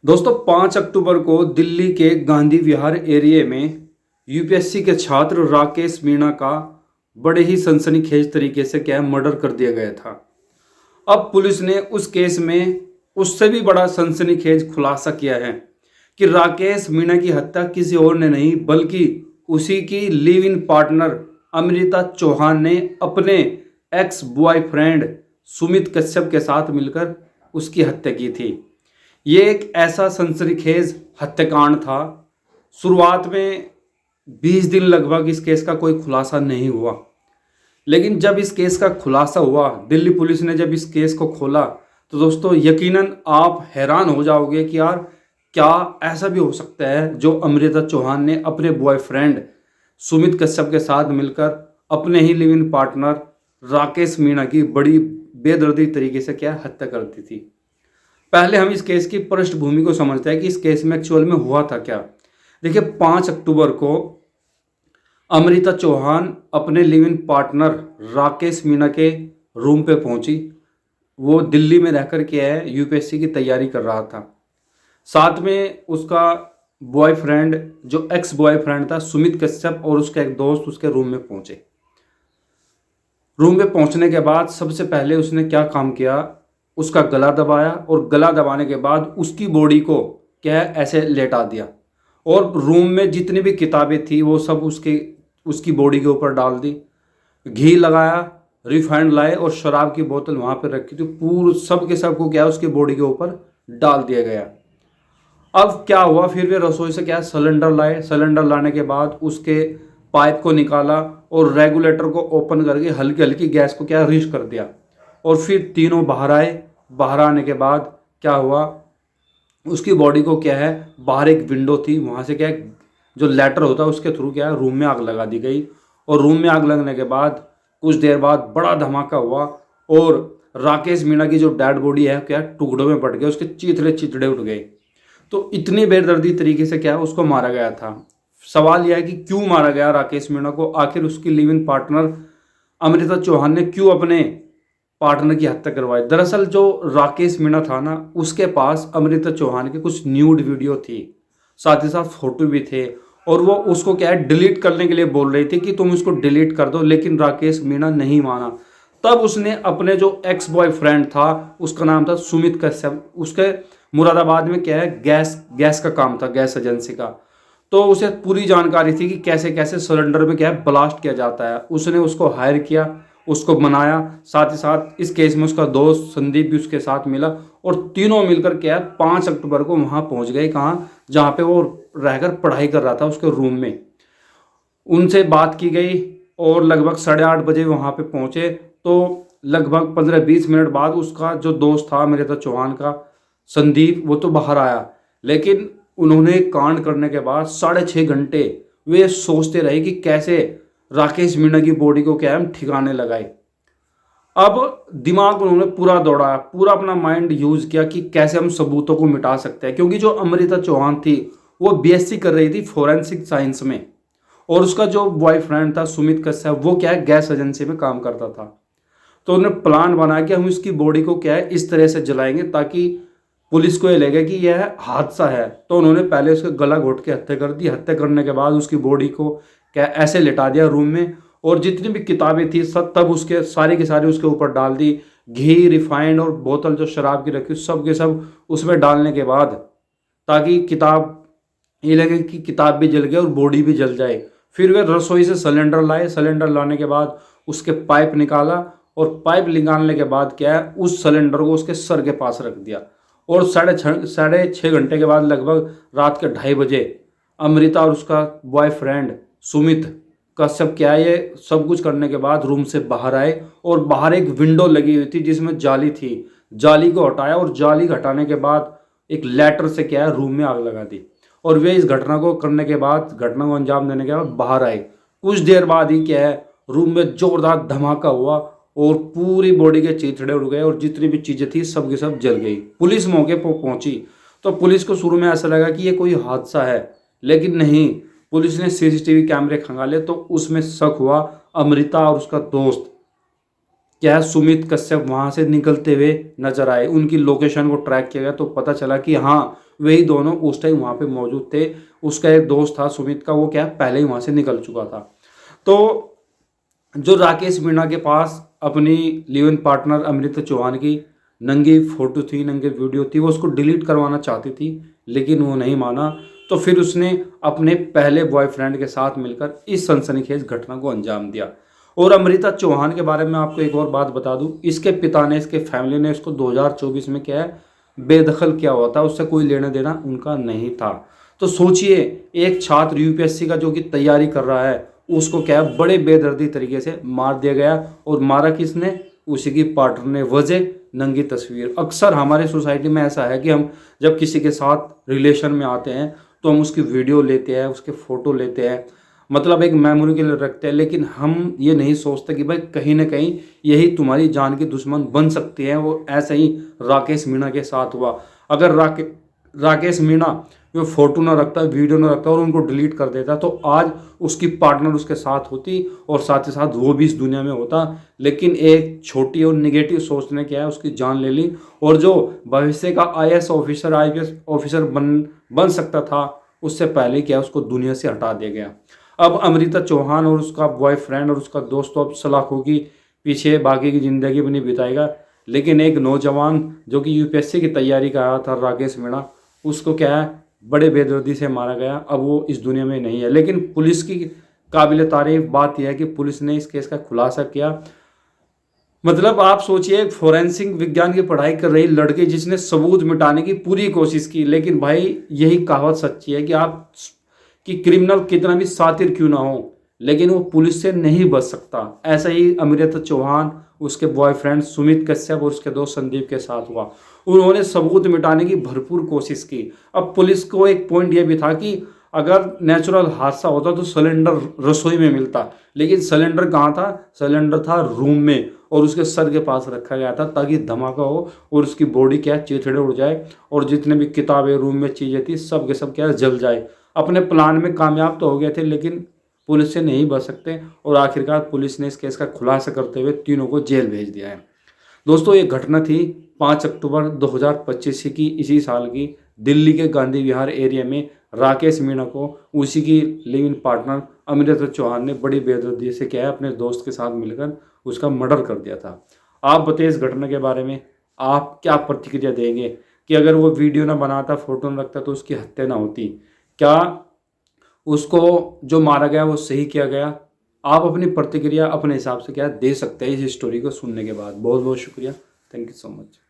दोस्तों 5 अक्टूबर को दिल्ली के गांधी विहार एरिया में यूपीएससी के छात्र राकेश मीणा का बड़े ही सनसनीखेज तरीके से मर्डर कर दिया गया था। अब पुलिस ने उस केस में उससे भी बड़ा सनसनीखेज खुलासा किया है कि राकेश मीणा की हत्या किसी और ने नहीं बल्कि उसी की live in partner Amrita Chauhan ने अपने एक्स बॉयफ्रेंड सुमित कश्यप के साथ मिलकर उसकी हत्या की थी। ये एक ऐसा सनसनीखेज हत्याकांड था। शुरुआत में 20 दिन लगभग इस केस का कोई खुलासा नहीं हुआ, लेकिन जब इस केस का खुलासा हुआ, दिल्ली पुलिस ने जब इस केस को खोला, तो दोस्तों यकीनन आप हैरान हो जाओगे कि यार क्या ऐसा भी हो सकता है जो अमृता चौहान ने अपने बॉयफ्रेंड सुमित कश्यप के साथ मिलकर अपने he live in partner Rakesh Meena की बड़ी बेदर्दी तरीके से हत्या कर दी थी। पहले हम इस केस की पृष्ठभूमि को समझते हैं कि इस केस में एक्चुअल में हुआ था क्या। देखिए 5 अक्टूबर को अमृता चौहान अपने live in partner Rakesh Meena के रूम पे पहुंची। वो दिल्ली में रहकर यूपीएससी की तैयारी कर रहा था। साथ में उसका बॉयफ्रेंड जो एक्स बॉयफ्रेंड था सुमित कश्यप और उसका एक दोस्त उसके रूम में पहुंचे। रूम में पहुंचने के बाद सबसे पहले उसने क्या काम किया, उसका गला दबाया और गला दबाने के बाद उसकी बॉडी को ऐसे लेटा दिया और रूम में जितनी भी किताबें थी वो सब उसकी बॉडी के ऊपर डाल दी। घी लगाया, रिफाइंड लाए और शराब की बोतल वहाँ पर रखी थी। पूरे सब के सब को उसकी बॉडी के ऊपर डाल दिया गया। अब क्या हुआ, फिर वे रसोई से सिलेंडर लाए। सिलेंडर लाने के बाद उसके पाइप को निकाला और रेगुलेटर को ओपन करके हल्की हल्की गैस को रीच कर दिया और फिर तीनों बाहर आए। बाहर आने के बाद क्या हुआ, उसकी बॉडी को बाहर एक विंडो थी, वहाँ से जो लेटर होता है उसके थ्रू रूम में आग लगा दी गई। और रूम में आग लगने के बाद कुछ देर बाद बड़ा धमाका हुआ और राकेश मीणा की जो डेड बॉडी है टुकड़ों में बट गए, उसके चीथड़े चिथड़े उठ गए। तो इतनी बेदर्दी तरीके से उसको मारा गया था। सवाल यह है कि क्यों मारा गया राकेश मीणा को, आखिर उसकी live in partner Amrita Chauhan ने क्यों अपने पार्टनर की हत्या करवाई। दरअसल जो राकेश मीणा था ना, उसके पास अमृता चौहान के कुछ न्यूड वीडियो थी, साथ ही साथ फोटो भी थे और वो उसको डिलीट करने के लिए बोल रही थी कि तुम उसको डिलीट कर दो, लेकिन राकेश मीणा नहीं माना। तब उसने अपने जो एक्स बॉयफ्रेंड था, उसका नाम था सुमित कश्यप, उसके मुरादाबाद में गैस का काम था, गैस एजेंसी का। तो उसे पूरी जानकारी थी कि कैसे कैसे सिलेंडर में ब्लास्ट किया जाता है। उसने उसको हायर किया, उसको मनाया। साथ ही साथ इस केस में उसका दोस्त संदीप भी उसके साथ मिला और तीनों मिलकर 5 अक्टूबर को वहाँ पहुँच गए। कहाँ? जहाँ पे वो रहकर पढ़ाई कर रहा था, उसके रूम में। उनसे बात की गई और लगभग 8:30 बजे वहाँ पे पहुँचे। तो लगभग 15-20 मिनट बाद उसका जो दोस्त था अमृता चौहान का, संदीप, वो तो बाहर आया। लेकिन उन्होंने कांड करने के बाद 6.5 घंटे वे सोचते रहे कि कैसे राकेश मीणा की बॉडी को हम ठिकाने लगाए। अब दिमाग उन्होंने पूरा दौड़ाया, पूरा अपना माइंड यूज किया कि कैसे हम सबूतों को मिटा सकते हैं, क्योंकि जो अमृता चौहान थी वो बीएससी कर रही थी फोरेंसिक साइंस में और उसका जो बॉयफ्रेंड था सुमित कश्यप वो गैस एजेंसी में काम करता था। तो उन्होंने प्लान बनाया कि हम इसकी बॉडी को इस तरह से जलाएंगे ताकि पुलिस को ये लगे कि यह हादसा है। तो उन्होंने पहले उसका गला घोट के हत्या कर दी। हत्या करने के बाद उसकी बॉडी को ऐसे लिटा दिया रूम में और जितनी भी किताबें थी सब तब उसके सारी की सारी उसके ऊपर डाल दी। घी, रिफाइंड और बोतल जो शराब की रखी सब के सब उसमें डालने के बाद, ताकि किताब ये लगे कि किताब भी जल गई और बॉडी भी जल जाए। फिर वे रसोई से सिलेंडर लाए। सिलेंडर लाने के बाद उसके पाइप निकाला और पाइप निकालने के बाद उस सिलेंडर को उसके सर के पास रख दिया और 6:30 घंटे के बाद लगभग रात के 2:30 बजे अमृता और उसका बॉयफ्रेंड सुमित कश्यप ये सब कुछ करने के बाद रूम से बाहर आए और बाहर एक विंडो लगी हुई थी जिसमें जाली थी। जाली को हटाया और जाली हटाने के बाद एक लेटर से रूम में आग लगा दी और वे इस घटना को करने के बाद, घटना को अंजाम देने के बाद बाहर आए। कुछ देर बाद ही रूम में जोरदार धमाका हुआ और पूरी बॉडी के चीथड़े उड़ गए और जितनी भी चीजें थी सब की सब जल गई। पुलिस मौके पर पहुंची तो पुलिस को शुरू में ऐसा लगा कि ये कोई हादसा है, लेकिन नहीं। पुलिस ने सीसीटीवी कैमरे खंगाले तो उसमें शक हुआ अमृता और उसका दोस्त क्या है, सुमित कश्यप वहाँ से निकलते हुए नजर आए। उनकी लोकेशन को ट्रैक किया गया तो पता चला कि हाँ वही दोनों उस टाइम वहाँ पे मौजूद थे। उसका एक दोस्त था सुमित का, वो क्या है पहले ही वहाँ से निकल चुका था। तो जो राकेश मीणा के पास अपनी live in partner Amrita Chauhan की नंगी फोटो थी, नंगी वीडियो थी, वो उसको डिलीट करवाना चाहती थी लेकिन वो नहीं माना। तो फिर उसने अपने पहले बॉयफ्रेंड के साथ मिलकर इस सनसनीखेज घटना को अंजाम दिया। और अमृता चौहान के बारे में आपको एक और बात बता दूं, इसके पिता ने, इसके फैमिली ने इसको 2024 में क्या है बेदखल किया हुआ था, उससे कोई लेना देना उनका नहीं था। तो सोचिए एक छात्र यूपीएससी का जो कि तैयारी कर रहा है, उसको क्या है बड़े बेदर्दी तरीके से मार दिया गया। और मारा किसने? उसी की पार्टनर ने। वजह नंगी तस्वीर। अक्सर हमारे सोसाइटी में ऐसा है कि हम जब किसी के साथ रिलेशन में आते हैं तो हम उसकी वीडियो लेते हैं, उसके फोटो लेते हैं, मतलब एक मेमोरी के लिए रखते हैं, लेकिन हम ये नहीं सोचते कि भाई कहीं ना कहीं यही तुम्हारी जान की दुश्मन बन सकती है। वो ऐसे ही राकेश मीणा के साथ हुआ। अगर राकेश मीणा वो फोटो ना रखता, वीडियो ना रखता और उनको डिलीट कर देता तो आज उसकी पार्टनर उसके साथ होती और साथ ही साथ वो भी इस दुनिया में होता। लेकिन एक छोटी और निगेटिव सोच ने क्या है उसकी जान ले ली। और जो भविष्य का आईएएस ऑफिसर, आईपीएस ऑफिसर बन सकता था, उससे पहले क्या उसको दुनिया से हटा दिया गया। अब अमृता चौहान और उसका बॉयफ्रेंड और उसका दोस्त तो अब सलाखों की पीछे बाकी की जिंदगी भी नहीं बिताएगा। लेकिन एक नौजवान जो कि यूपीएससी की तैयारी कर रहा था, राकेश मीणा, उसको क्या है बड़े बेदर्दी से मारा गया। अब वो इस दुनिया में नहीं है। लेकिन पुलिस की काबिल तारीफ बात यह है कि पुलिस ने इस केस का खुलासा किया। मतलब आप सोचिए एक फोरेंसिक विज्ञान की पढ़ाई कर रही लड़की जिसने सबूत मिटाने की पूरी कोशिश की, लेकिन भाई यही कहावत सच्ची है कि आप कि क्रिमिनल कितना भी सातिर क्यों ना हो लेकिन वो पुलिस से नहीं बच सकता। ऐसा ही अमृता चौहान, उसके बॉयफ्रेंड सुमित कश्यप और उसके दोस्त संदीप के साथ हुआ। उन्होंने सबूत मिटाने की भरपूर कोशिश की। अब पुलिस को एक पॉइंट ये भी था कि अगर नेचुरल हादसा होता तो सिलेंडर रसोई में मिलता, लेकिन सिलेंडर कहाँ था? सिलेंडर था रूम में और उसके सर के पास रखा गया था ताकि धमाका हो और उसकी बॉडी क्या चिथड़े उड़ जाए और जितने भी किताबें रूम में चीज़ें थी सब के सब क्या जल जाए। अपने प्लान में कामयाब तो हो गए थे लेकिन पुलिस से नहीं बच सकते और आखिरकार पुलिस ने इस केस का खुलासा करते हुए तीनों को जेल भेज दिया है। दोस्तों ये घटना थी 5 अक्टूबर 2025 की, इसी साल की, दिल्ली के गांधी विहार एरिया में राकेश मीणा को उसी की live in partner Amrita Chauhan ने बड़ी बेदर्दी से क्या है अपने दोस्त के साथ मिलकर उसका मर्डर कर दिया था। आप बताइए इस घटना के बारे में आप क्या प्रतिक्रिया देंगे कि अगर वो वीडियो ना बनाता, फोटो ना रखता तो उसकी हत्या ना होती? क्या उसको जो मारा गया वो सही किया गया? आप अपनी प्रतिक्रिया अपने हिसाब से क्या दे सकते हैं इस स्टोरी को सुनने के बाद। बहुत बहुत शुक्रिया। Thank you so much.